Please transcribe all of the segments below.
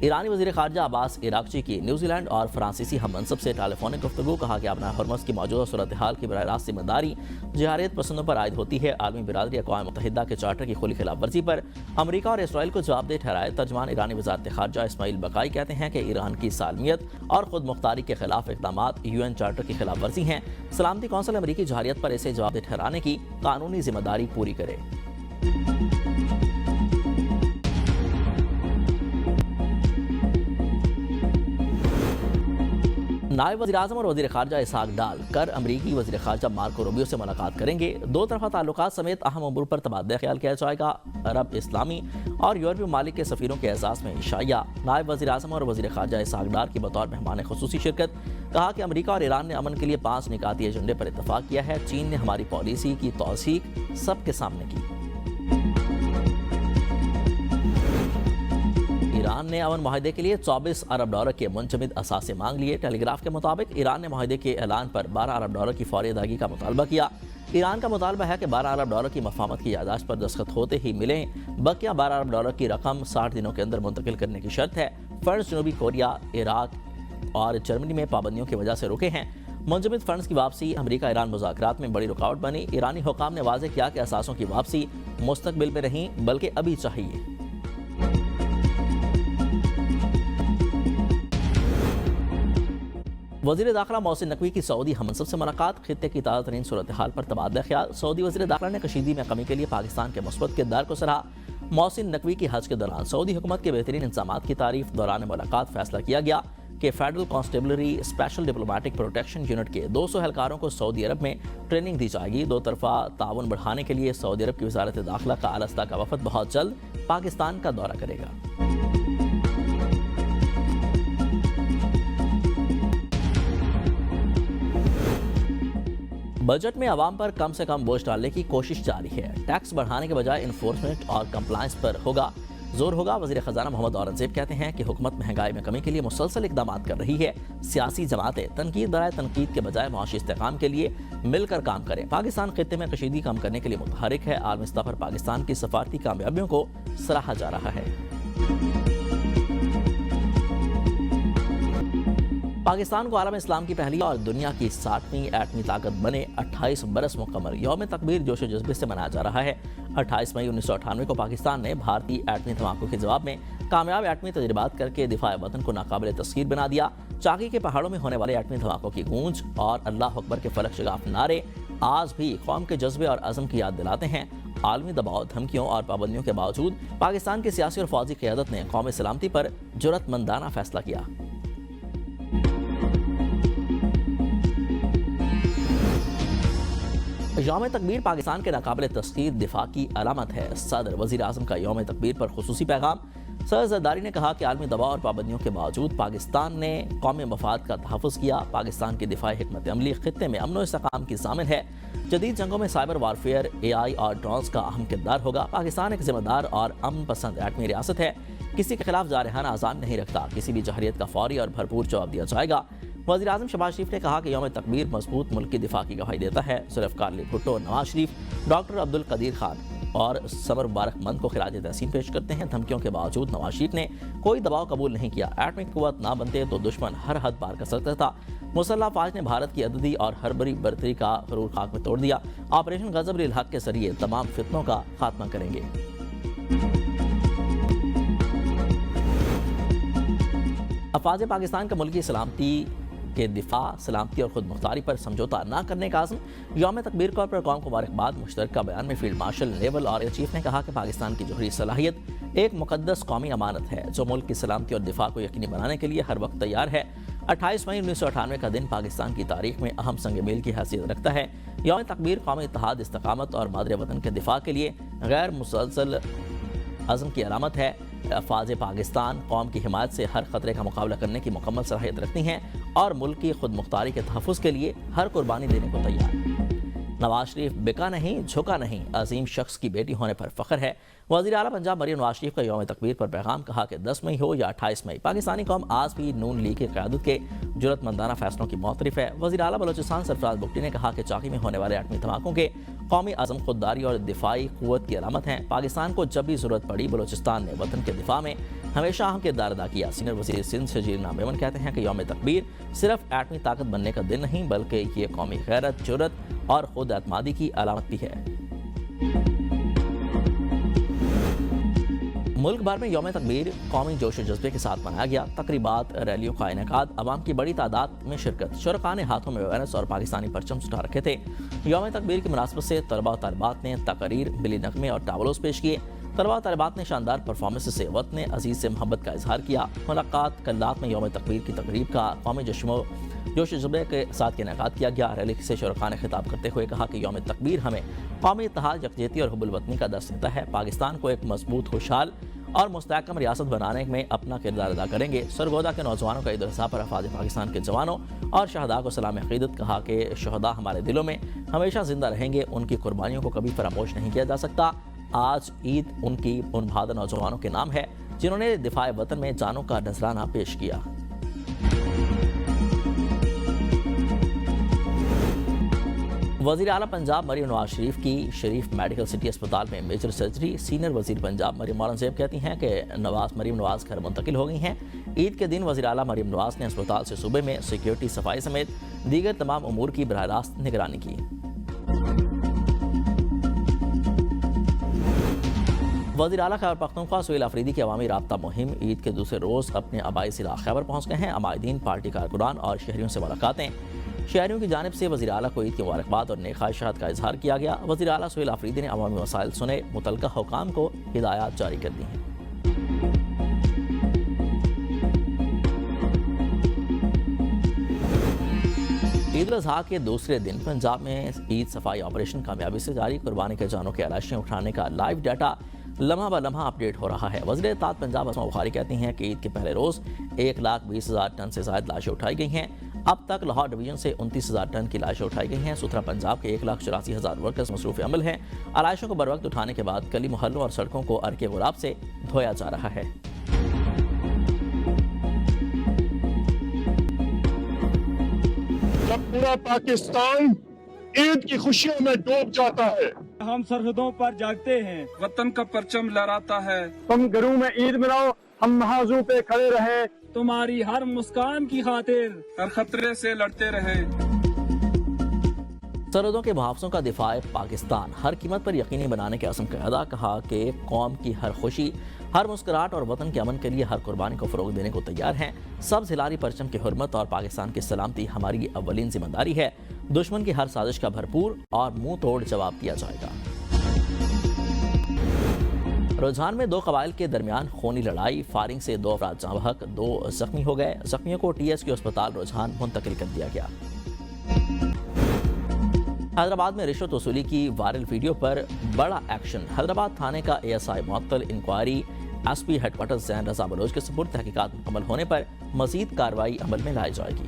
ایرانی وزیر خارجہ عباس عراقچی کی نیوزی لینڈ اور فرانسیسی ہم منصب سے ٹیلی فونک گفتگو، کہا کہ اپنا ہرمز کی موجودہ صورتحال کی براہ راست ذمہ داری جہادیت پسندوں پر عائد ہوتی ہے۔ عالمی برادری اقوام متحدہ کے چارٹر کی کھلی خلاف ورزی پر امریکہ اور اسرائیل کو جواب دہ ٹھہرائے۔ ترجمان ایرانی وزارت خارجہ اسماعیل بقائی کہتے ہیں کہ ایران کی سالمیت اور خود مختاری کے خلاف اقدامات UN چارٹر کی خلاف ورزی ہیں۔ سلامتی کونسل امریکی جارحیت پر اسے جواب دہ ٹھہرانے کی قانونی ذمہ داری پوری کرے۔ نائب وزیر اعظم اور وزیر خارجہ اسحاق ڈال کر امریکی وزیر خارجہ مارکو روبیو سے ملاقات کریں گے۔ دو طرفہ تعلقات سمیت اہم امور پر تبادلہ خیال کیا جائے گا۔ عرب، اسلامی اور یورپی ممالک کے سفیروں کے اعزاز میں عشائیہ۔ نائب وزیر اعظم اور وزیر خارجہ اسحاق ڈال کی بطور مہمان خصوصی شرکت، کہا کہ امریکہ اور ایران نے امن کے لیے 5 نکاتی ایجنڈے پر اتفاق کیا ہے۔ چین نے ہماری پالیسی کی توثیق سب کے سامنے کی۔ ایران نے امن معاہدے کے لیے 24 ارب ڈالر کے منجمد اثاثے مانگ لیے۔ ٹیلی گراف کے مطابق ایران نے معاہدے کے اعلان پر 12 ارب ڈالر کی فوری ادائیگی کا مطالبہ کیا۔ ایران کا مطالبہ ہے کہ 12 ارب ڈالر کی مفاہمت کی یادداشت پر دستخط ہوتے ہی ملیں۔ بقیہ 12 ارب ڈالر کی رقم 60 دنوں کے اندر منتقل کرنے کی شرط ہے۔ فنڈز جنوبی کوریا، عراق اور جرمنی میں پابندیوں کی وجہ سے رکے ہیں۔ منجمد فنڈز کی واپسی امریکہ ایران مذاکرات میں بڑی رکاوٹ بنی۔ ایرانی حکام نے واضح کیا کہ اثاثوں کی واپسی مستقبل میں نہیں بلکہ ابھی چاہیے۔ وزیر داخلہ محسن نقوی کی سعودی ہم منصب سے ملاقات، خطے کی تازہ ترین صورتحال پر تبادلہ خیال۔ سعودی وزیر داخلہ نے کشیدگی میں کمی کے لیے پاکستان کے مثبت کردار کو سراہا۔ محسن نقوی کی حج کے دوران سعودی حکومت کے بہترین انتظامات کی تعریف۔ دوران ملاقات فیصلہ کیا گیا کہ federal constabulary special diplomatic protection unit کے 200 اہلکاروں کو سعودی عرب میں ٹریننگ دی جائے گی۔ دو طرفہ تعاون بڑھانے کے لیے سعودی عرب کی وزارت داخلہ کا الاستا کا وفد بہت جلد پاکستان کا دورہ کرے گا۔ بجٹ میں عوام پر کم سے کم بوجھ ڈالنے کی کوشش جاری ہے۔ ٹیکس بڑھانے کے بجائے انفورسمنٹ اور کمپلائنس پر زور ہوگا۔ وزیر خزانہ محمد اورنگزیب کہتے ہیں کہ حکومت مہنگائی میں کمی کے لیے مسلسل اقدامات کر رہی ہے۔ سیاسی جماعتیں تنقید برائے تنقید کے بجائے معاشی استحکام کے لیے مل کر کام کریں۔ پاکستان خطے میں کشیدگی کم کرنے کے لیے متحرک ہے۔ عالمی سطح پر پاکستان کی سفارتی کامیابیوں کو سراہا جا رہا ہے۔ پاکستان کو عالم اسلام کی پہلی اور دنیا کی 60ویں ایٹمی طاقت بنے 28 برس مکمل۔ یوم تکبیر جوش و جذبے سے منایا جا رہا ہے۔ 28 مئی 1998 کو پاکستان نے بھارتی ایٹمی دھماکوں کے جواب میں کامیاب ایٹمی تجربات کر کے دفاع وطن کو ناقابل تسخیر بنا دیا۔ چاکی کے پہاڑوں میں ہونے والے ایٹمی دھماکوں کی گونج اور اللہ اکبر کے فلک شگاف نعرے آج بھی قوم کے جذبے اور عزم کی یاد دلاتے ہیں۔ عالمی دباؤ، دھمکیوں اور پابندیوں کے باوجود پاکستان کی سیاسی اور فوجی قیادت نے قومی سلامتی پر جرأت مندانہ فیصلہ کیا۔ یوم تکبیر پاکستان کے ناقابل تسخیر دفاع کی علامت ہے۔ صدر وزیر اعظم کا یوم تکبیر پر خصوصی پیغام۔ صدر زرداری نے کہا کہ عالمی دباؤ اور پابندیوں کے باوجود پاکستان نے قومی مفاد کا تحفظ کیا۔ پاکستان کی دفاعی حکمت عملی خطے میں امن و استحکام کی ضامن ہے۔ جدید جنگوں میں سائبر وارفیئر، AI اور ڈرونز کا اہم کردار ہوگا۔ پاکستان ایک ذمہ دار اور امن پسند ایٹمی ریاست ہے، کسی کے خلاف جارحانہ عزائم نہیں رکھتا۔ کسی بھی جہریت کا فوری اور بھرپور جواب دیا جائے گا۔ وزیر اعظم شہباز شریف نے کہا کہ یوم تکبیر مضبوط ملک کی دفاع کی گواہی دیتا ہے۔ ذوالفقار علی بھٹو، نواز شریف، ڈاکٹر عبدالقدیر خان اور سمر مبارک مند کو خراج تحسین پیش کرتے ہیں۔ دھمکیوں کے باوجود نواز شریف نے کوئی دباؤ قبول نہیں کیا۔ ایٹمی قوت نہ بنتے تو دشمن ہر حد پار کر سکتا تھا۔ مسلح افواج نے بھارت کی عددی اور ہربری برتری کا غرور خاک میں توڑ دیا۔ آپریشن غضب للحق کے ذریعے تمام فتنوں کا خاتمہ کریں گے۔ افواج پاکستان کا ملکی سلامتی کے دفاع، سلامتی اور خود مختاری پر سمجھوتہ نہ کرنے کا عزم۔ یوم تکبیر پر قوم کو مبارکباد۔ مشترکہ بیان میں فیلڈ مارشل نیول اور ایئر چیف نے کہا کہ پاکستان کی جوہری صلاحیت ایک مقدس قومی امانت ہے جو ملک کی سلامتی اور دفاع کو یقینی بنانے کے لیے ہر وقت تیار ہے۔ 28 مئی 1998 کا دن پاکستان کی تاریخ میں اہم سنگ میل کی حیثیت رکھتا ہے۔ یوم تکبیر قومی اتحاد، استقامت اور مادر وطن کے دفاع کے لیے غیر مسلسل عزم کی علامت ہے۔ افواج پاکستان قوم کی حمایت سے ہر خطرے کا مقابلہ کرنے کی مکمل صلاحیت رکھتی ہیں اور ملک کی خود مختاری کے تحفظ کے لیے ہر قربانی دینے کو تیار۔ نواز شریف بکا نہیں، جھکا نہیں، عظیم شخص کی بیٹی ہونے پر فخر ہے۔ وزیر اعلیٰ پنجاب مریم نواز شریف کا یوم تکبیر پر پیغام، کہا کہ 10 مئی ہو یا 28 مئی پاکستانی قوم آج بھی نون لیگ کی قیادت کے جرأت مندانہ فیصلوں کی معترف ہے۔ وزیر اعلیٰ بلوچستان سرفراز بگٹی نے کہا کہ چاقی میں ہونے والے ایٹمی دھماکوں کے قومی عزم، خودداری اور دفاعی قوت کی علامت ہیں۔ پاکستان کو جب بھی ضرورت پڑی بلوچستان نے وطن کے دفاع میں ہمیشہ اہم کردار ادا کیا۔ سینئر وزیر سندھ شجیل نام میمن کہتے ہیں کہ یوم تکبیر صرف ایٹمی طاقت بننے کا دن نہیں بلکہ یہ قومی غیرت، جرأت اور خود اعتمادی کی علامت بھی ہے۔ ملک بھر میں یوم تکبیر قومی جوش و جذبے کے ساتھ منایا گیا۔ تقریبات، ریلیوں کا انعقاد، عوام کی بڑی تعداد میں شرکت، شرکاء نے ہاتھوں میں ویرنس اور پاکستانی پرچم اٹھا رکھے تھے۔ یوم تکبیر کی مناسبت سے طلباء و طالبات نے تقاریر، بلی نغمے اور ٹاولوز پیش کیے۔ طلباء و طالبات نے شاندار پرفارمنس سے وطن عزیز سے محبت کا اظہار کیا۔ ملاقات کلات میں یوم تکبیر کی تقریب کا قومی جوش و جذبے کے ساتھ انعقاد کیا گیا۔ ریلی سے شرکاء نے خطاب کرتے ہوئے کہا کہ یوم تکبیر ہمیں قومی اتحاد، یکجہتی اور حب الوطنی کا درس دیتا ہے۔ پاکستان کو ایک مضبوط، خوشحال اور مستحکم ریاست بنانے میں اپنا کردار ادا کریں گے۔ سرگودا کے نوجوانوں کا عید الاضحیٰ پر افواج پاکستان کے جوانوں اور شہداء کو سلام عقیدت، کہا کہ شہداء ہمارے دلوں میں ہمیشہ زندہ رہیں گے، ان کی قربانیوں کو کبھی فراموش نہیں کیا جا سکتا۔ آج عید ان کی ان بہادر نوجوانوں کے نام ہے جنہوں نے دفاع وطن میں جانوں کا نذرانہ پیش کیا۔ وزیر اعلیٰ پنجاب مریم نواز شریف کی شریف میڈیکل سٹی اسپتال میں میجر سرجری۔ سینئر وزیر پنجاب مریم اورنگزیب کہتی ہیں کہ مریم نواز گھر منتقل ہو گئی ہیں۔ عید کے دن وزیر اعلیٰ مریم نواز نے اسپتال سے صوبے میں سیکیورٹی، صفائی سمیت دیگر تمام امور کی براہ راست نگرانی کی۔ وزیر اعلیٰ خیبر پختونخوا سہیل آفریدی کی عوامی رابطہ مہم عید کے دوسرے روز اپنے آبائی ضلع خیبر پہنچ گئے ہیں۔ عمائدین، پارٹی کارکنان اور شہریوں سے ملاقاتیں۔ شہریوں کی جانب سے وزیر اعلیٰ کو عید کی مبارکباد اور نیک خواہشات کا اظہار کیا گیا۔ وزیر اعلیٰ سہیل آفریدی نے عوامی مسائل سنے، متعلقہ حکام کو ہدایات جاری کر دی ہیں۔ عید الاضحیٰ کے دوسرے دن پنجاب میں عید صفائی آپریشن کامیابی سے جاری۔ قربانی کے جانوں کے علاشیں اٹھانے کا لائیو ڈیٹا لمحہ بہ لمحہ اپڈیٹ ہو رہا ہے۔ وزیر اطاعت پنجاب اسما بخاری کہتی ہیں کہ عید کے پہلے روز 1,20,000 ٹن سے زائد لاشیں اٹھائی گئی ہیں۔ اب تک لاہور ڈویژن سے 29,000 ٹن کی لاشیں اٹھائی گئی ہیں۔ ستھرا پنجاب کے 1,84,000 ورکرز مصروف عمل ہیں۔ علائشوں کو بروقت اٹھانے کے بعد گلی محلوں اور سڑکوں کو عرق غلاب سے دھویا جا رہا ہے۔ جب پورا پاکستان عید کی خوشیوں میں ڈوب جاتا ہے، ہم سرحدوں پر جاگتے ہیں، وطن کا پرچم لہراتا ہے۔ تم گھروں میں عید مناؤ، ہم محاذوں پہ کھڑے رہے، تمہاری ہر مسکان کی خاطر ہر خطرے سے لڑتے رہے۔ سرحدوں کے محافظوں کا دفاع پاکستان ہر قیمت پر یقینی بنانے کے عزم کا اعادہ، کہا کہ قوم کی ہر خوشی، ہر مسکراہٹ اور وطن کے امن کے لیے ہر قربانی کو فروغ دینے کو تیار ہیں۔ سبز ہلالی پرچم کی حرمت اور پاکستان کی سلامتی ہماری اولین ذمہ داری ہے۔ دشمن کی ہر سازش کا بھرپور اور منہ توڑ جواب دیا جائے گا۔ رجحان میں 2 قبائل کے درمیان خونی لڑائی، فائرنگ سے 2 افراد جاں بحق، 2 زخمی ہو گئے۔ زخمیوں کو TSQ اسپتال رجحان منتقل کر دیا گیا۔ حیدرآباد میں رشوت وصولی کی وائرل ویڈیو پر بڑا ایکشن۔ حیدرآباد تھانے کا ASI معطل، انکوائری SP ہیڈ کوارٹر زین رضا بلوچ کے سپرد۔ تحقیقات مکمل ہونے پر مزید کارروائی عمل میں لائی جائے گی۔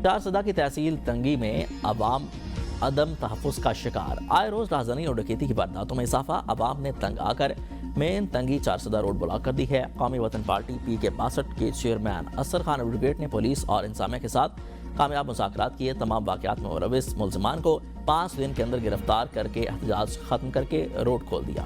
چارسدہ کی تحصیل تنگی میں عوام عدم تحفظ کا شکار۔ آئے روز رہزنی اور ڈکیتی کی وارداتوں میں اضافہ۔ عوام نے تنگ آ کر مین تنگی چارسدہ روڈ بلاک کر دی ہے۔ قومی وطن پارٹی PK 62 کے چیئرمین اسر خان ایڈوکیٹ نے پولیس اور انتظامیہ کے ساتھ کامیاب مذاکرات کیے۔ تمام واقعات میں ملوث ملزمان کو 5 دن کے اندر گرفتار کر کے احتجاج ختم کر کے روڈ کھول دیا۔